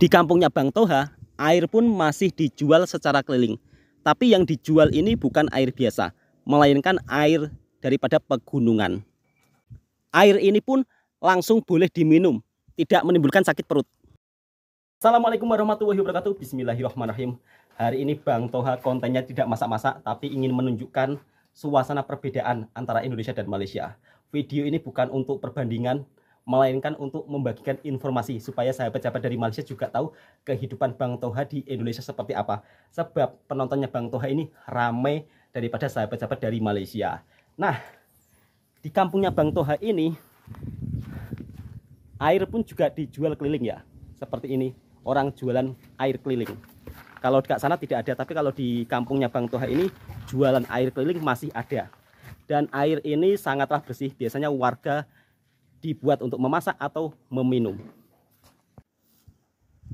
Di kampungnya Bang Toha, air pun masih dijual secara keliling. Tapi yang dijual ini bukan air biasa, melainkan air daripada pegunungan. Air ini pun langsung boleh diminum, tidak menimbulkan sakit perut. Assalamualaikum warahmatullahi wabarakatuh. Bismillahirrahmanirrahim. Hari ini Bang Toha kontennya tidak masak-masak, tapi ingin menunjukkan suasana perbedaan antara Indonesia dan Malaysia. Video ini bukan untuk perbandingan, melainkan untuk membagikan informasi supaya sahabat-sahabat dari Malaysia juga tahu kehidupan Bang Toha di Indonesia seperti apa. Sebab penontonnya Bang Toha ini ramai daripada sahabat-sahabat dari Malaysia. Nah, di kampungnya Bang Toha ini air pun juga dijual keliling ya. Seperti ini, orang jualan air keliling. Kalau di sana tidak ada, tapi kalau di kampungnya Bang Toha ini jualan air keliling masih ada. Dan air ini sangatlah bersih, biasanya warga dibuat untuk memasak atau meminum.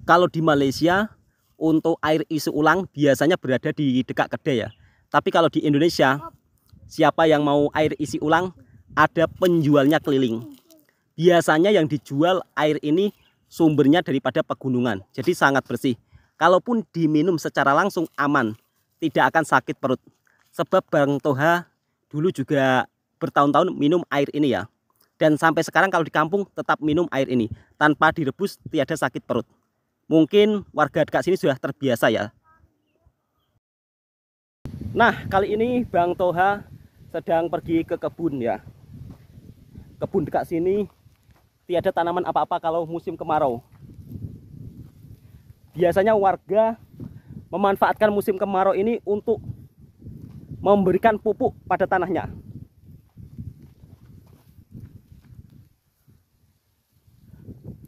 Kalau di Malaysia untuk air isi ulang biasanya berada di dekat kedai ya. Tapi kalau di Indonesia, siapa yang mau air isi ulang, ada penjualnya keliling. Biasanya yang dijual air ini sumbernya daripada pegunungan, jadi sangat bersih. Kalaupun diminum secara langsung aman, tidak akan sakit perut. Sebab Bang Toha dulu juga bertahun-tahun minum air ini ya. Dan sampai sekarang kalau di kampung tetap minum air ini. Tanpa direbus tiada sakit perut. Mungkin warga dekat sini sudah terbiasa ya. Nah, kali ini Bang Toha sedang pergi ke kebun ya. Kebun dekat sini tiada tanaman apa-apa kalau musim kemarau. Biasanya warga memanfaatkan musim kemarau ini untuk memberikan pupuk pada tanahnya.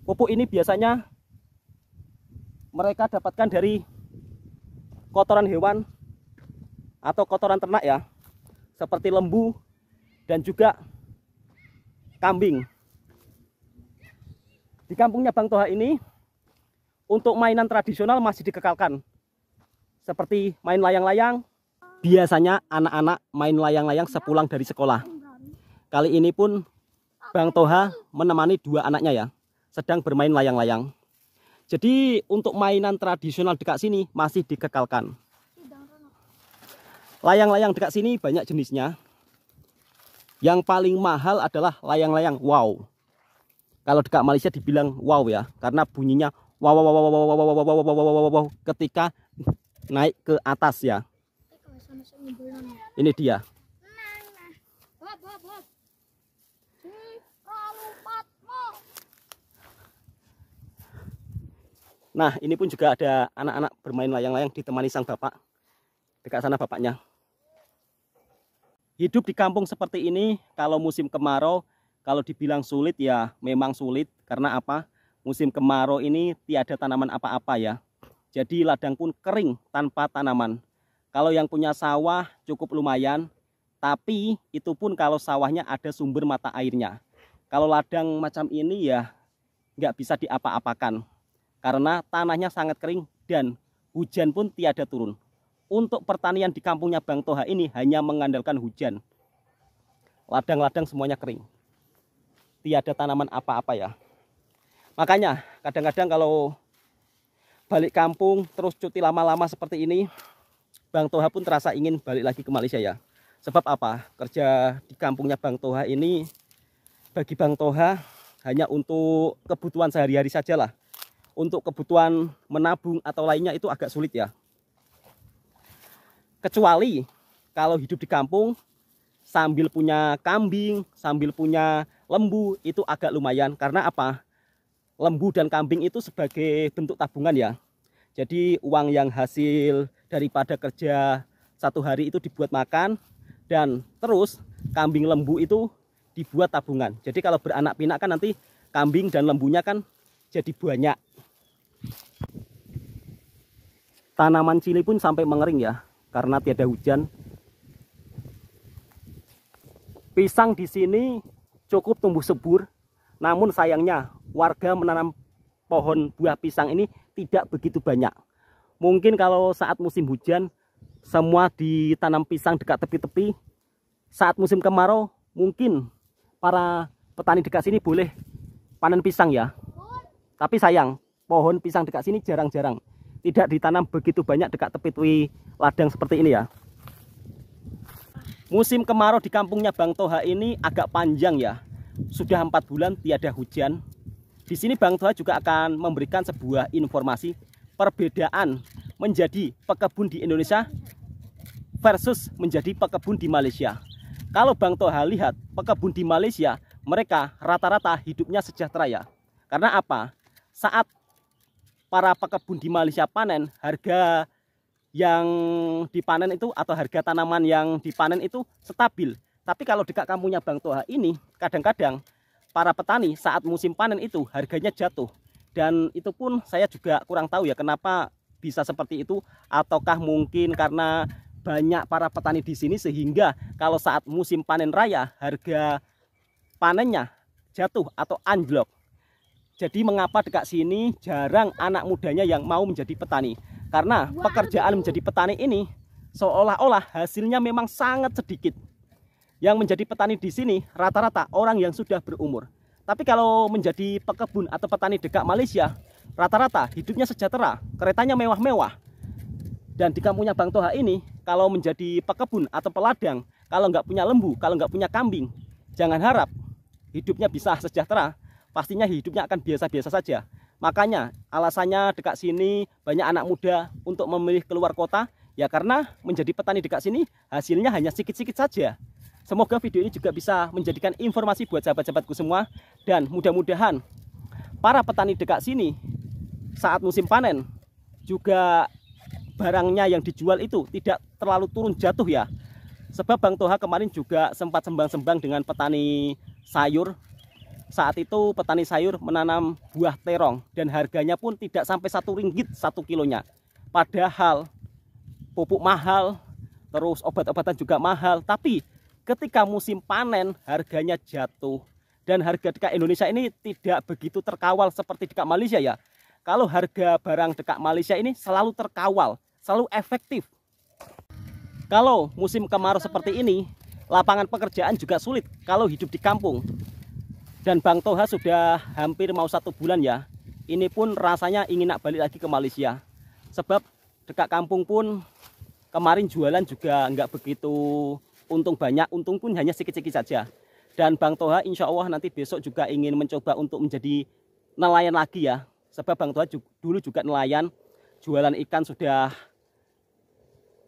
Pupuk ini biasanya mereka dapatkan dari kotoran hewan atau kotoran ternak ya, seperti lembu dan juga kambing. Di kampungnya Bang Toha ini untuk mainan tradisional masih dikekalkan, seperti main layang-layang. Biasanya anak-anak main layang-layang sepulang dari sekolah. Kali ini pun Bang Toha menemani dua anaknya ya, sedang bermain layang-layang. Jadi untuk mainan tradisional dekat sini masih dikekalkan. Layang-layang dekat sini banyak jenisnya. Yang paling mahal adalah layang-layang wow. Kalau dekat Malaysia dibilang wow ya, karena bunyinya wow wow wow wow wow wow wow wow wow wow wow ketika naik ke atas ya. Ini dia. Nah, ini pun juga ada anak-anak bermain layang-layang ditemani sang bapak. Dekat sana bapaknya. Hidup di kampung seperti ini, kalau musim kemarau, kalau dibilang sulit ya memang sulit. Karena apa? Musim kemarau ini tiada tanaman apa-apa ya. Jadi ladang pun kering tanpa tanaman. Kalau yang punya sawah cukup lumayan. Tapi itu pun kalau sawahnya ada sumber mata airnya. Kalau ladang macam ini ya nggak bisa diapa-apakan. Karena tanahnya sangat kering dan hujan pun tiada turun. Untuk pertanian di kampungnya Bang Toha ini hanya mengandalkan hujan. Ladang-ladang semuanya kering. Tiada tanaman apa-apa ya. Makanya kadang-kadang kalau balik kampung terus cuti lama-lama seperti ini, Bang Toha pun terasa ingin balik lagi ke Malaysia ya. Sebab apa? Kerja di kampungnya Bang Toha ini bagi Bang Toha hanya untuk kebutuhan sehari-hari sajalah. Untuk kebutuhan menabung atau lainnya itu agak sulit ya. Kecuali kalau hidup di kampung sambil punya kambing, sambil punya lembu itu agak lumayan. Karena apa? Lembu dan kambing itu sebagai bentuk tabungan ya. Jadi uang yang hasil daripada kerja satu hari itu dibuat makan. Dan terus kambing lembu itu dibuat tabungan. Jadi kalau beranak pinak kan nanti kambing dan lembunya kan jadi banyak. Tanaman cili pun sampai mengering ya, karena tiada hujan. Pisang di sini cukup tumbuh subur, namun sayangnya warga menanam pohon buah pisang ini tidak begitu banyak. Mungkin kalau saat musim hujan, semua ditanam pisang dekat tepi-tepi. Saat musim kemarau, mungkin para petani dekat sini boleh panen pisang ya. Tapi sayang, pohon pisang dekat sini jarang-jarang. Tidak ditanam begitu banyak dekat tepi ladang seperti ini ya. Musim kemarau di kampungnya Bang Toha ini agak panjang ya. Sudah 4 bulan tiada hujan. Di sini Bang Toha juga akan memberikan sebuah informasi perbedaan menjadi pekebun di Indonesia versus menjadi pekebun di Malaysia. Kalau Bang Toha lihat pekebun di Malaysia, mereka rata-rata hidupnya sejahtera ya. Karena apa? Saat para pekebun di Malaysia panen, harga yang dipanen itu atau harga tanaman yang dipanen itu stabil. Tapi kalau dekat kampungnya Bang Toha ini, kadang-kadang para petani saat musim panen itu harganya jatuh. Dan itu pun saya juga kurang tahu ya kenapa bisa seperti itu, ataukah mungkin karena banyak para petani di sini sehingga kalau saat musim panen raya harga panennya jatuh atau anjlok. Jadi mengapa dekat sini jarang anak mudanya yang mau menjadi petani? Karena pekerjaan menjadi petani ini seolah-olah hasilnya memang sangat sedikit. Yang menjadi petani di sini rata-rata orang yang sudah berumur. Tapi kalau menjadi pekebun atau petani dekat Malaysia, rata-rata hidupnya sejahtera, keretanya mewah-mewah. Dan di kampungnya Bang Toha ini, kalau menjadi pekebun atau peladang, kalau nggak punya lembu, kalau nggak punya kambing, jangan harap hidupnya bisa sejahtera. Pastinya hidupnya akan biasa-biasa saja. Makanya alasannya dekat sini banyak anak muda untuk memilih keluar kota, ya karena menjadi petani dekat sini hasilnya hanya sedikit-sedikit saja. Semoga video ini juga bisa menjadikan informasi buat sahabat-sahabatku semua. Dan mudah-mudahan para petani dekat sini saat musim panen juga barangnya yang dijual itu tidak terlalu turun jatuh ya. Sebab Bang Toha kemarin juga sempat sembang-sembang dengan petani sayur. Saat itu petani sayur menanam buah terong dan harganya pun tidak sampai RM1 1 kilonya. Padahal pupuk mahal, terus obat-obatan juga mahal. Tapi ketika musim panen harganya jatuh. Dan harga dekat Indonesia ini tidak begitu terkawal seperti dekat Malaysia ya. Kalau harga barang dekat Malaysia ini selalu terkawal, selalu efektif. Kalau musim kemarau seperti ini, lapangan pekerjaan juga sulit kalau hidup di kampung. Dan Bang Toha sudah hampir mau 1 bulan ya. Ini pun rasanya ingin nak balik lagi ke Malaysia. Sebab dekat kampung pun kemarin jualan juga nggak begitu untung banyak. Untung pun hanya sedikit-sedikit saja. Dan Bang Toha insya Allah nanti besok juga ingin mencoba untuk menjadi nelayan lagi ya. Sebab Bang Toha dulu juga nelayan. Jualan ikan sudah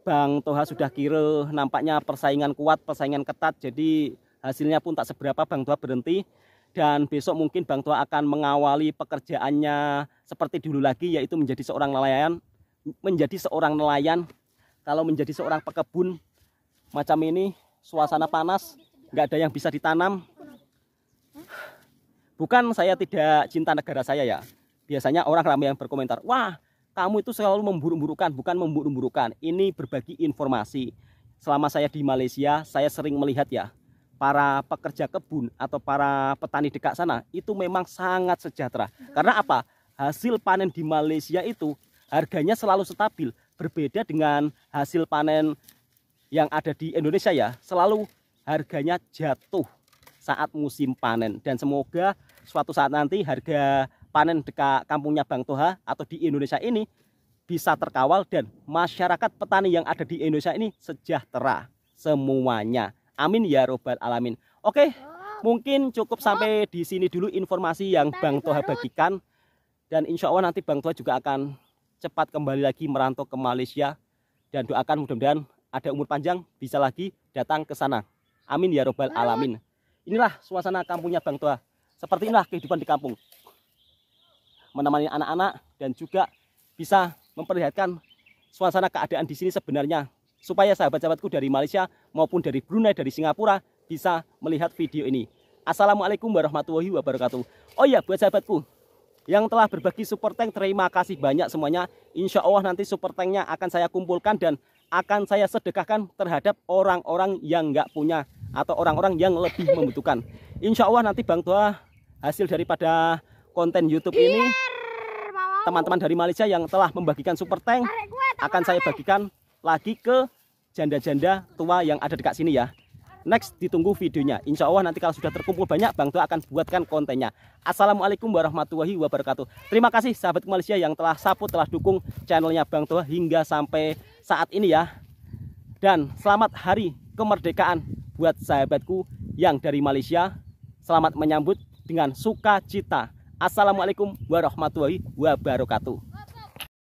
Bang Toha sudah kira nampaknya persaingan kuat, persaingan ketat. Jadi hasilnya pun tak seberapa, Bang Toha berhenti. Dan besok mungkin Bang Toha akan mengawali pekerjaannya seperti dulu lagi, yaitu menjadi seorang nelayan. Kalau menjadi seorang pekebun macam ini, suasana panas, nggak ada yang bisa ditanam. Bukan saya tidak cinta negara saya ya. Biasanya orang ramai yang berkomentar, wah kamu itu selalu memburu-burukan. Bukan memburu-burukan, ini berbagi informasi. Selama saya di Malaysia, saya sering melihat ya, para pekerja kebun atau para petani dekat sana itu memang sangat sejahtera. Karena apa? Hasil panen di Malaysia itu harganya selalu stabil. Berbeda dengan hasil panen yang ada di Indonesia ya. Selalu harganya jatuh saat musim panen. Dan semoga suatu saat nanti harga panen dekat kampungnya Bang Toha atau di Indonesia ini bisa terkawal. Dan masyarakat petani yang ada di Indonesia ini sejahtera semuanya. Amin ya robbal alamin. Oke, mungkin cukup sampai di sini dulu informasi yang Bang Toha bagikan. Dan insya Allah nanti Bang Toha juga akan cepat kembali lagi merantau ke Malaysia. Dan doakan mudah-mudahan ada umur panjang bisa lagi datang ke sana. Amin ya robbal alamin. Inilah suasana kampungnya Bang Toha. Seperti inilah kehidupan di kampung. Menemani anak-anak dan juga bisa memperlihatkan suasana keadaan di sini sebenarnya. Supaya sahabat-sahabatku dari Malaysia maupun dari Brunei, dari Singapura bisa melihat video ini. Assalamualaikum warahmatullahi wabarakatuh. Oh ya, buat sahabatku yang telah berbagi super tank, terima kasih banyak semuanya. Insya Allah nanti super tanknya akan saya kumpulkan dan akan saya sedekahkan terhadap orang-orang yang nggak punya atau orang-orang yang lebih membutuhkan. Insya Allah nanti Bang Toha hasil daripada konten YouTube ini, teman-teman dari Malaysia yang telah membagikan super tank akan saya bagikan lagi ke janda-janda tua yang ada dekat sini ya. Next ditunggu videonya. Insya Allah nanti kalau sudah terkumpul banyak, Bang Toha akan buatkan kontennya. Assalamualaikum warahmatullahi wabarakatuh. Terima kasih sahabat Malaysia yang telah support, telah dukung channelnya Bang Toha hingga sampai saat ini ya. Dan selamat hari kemerdekaan buat sahabatku yang dari Malaysia. Selamat menyambut dengan sukacita. Assalamualaikum warahmatullahi wabarakatuh.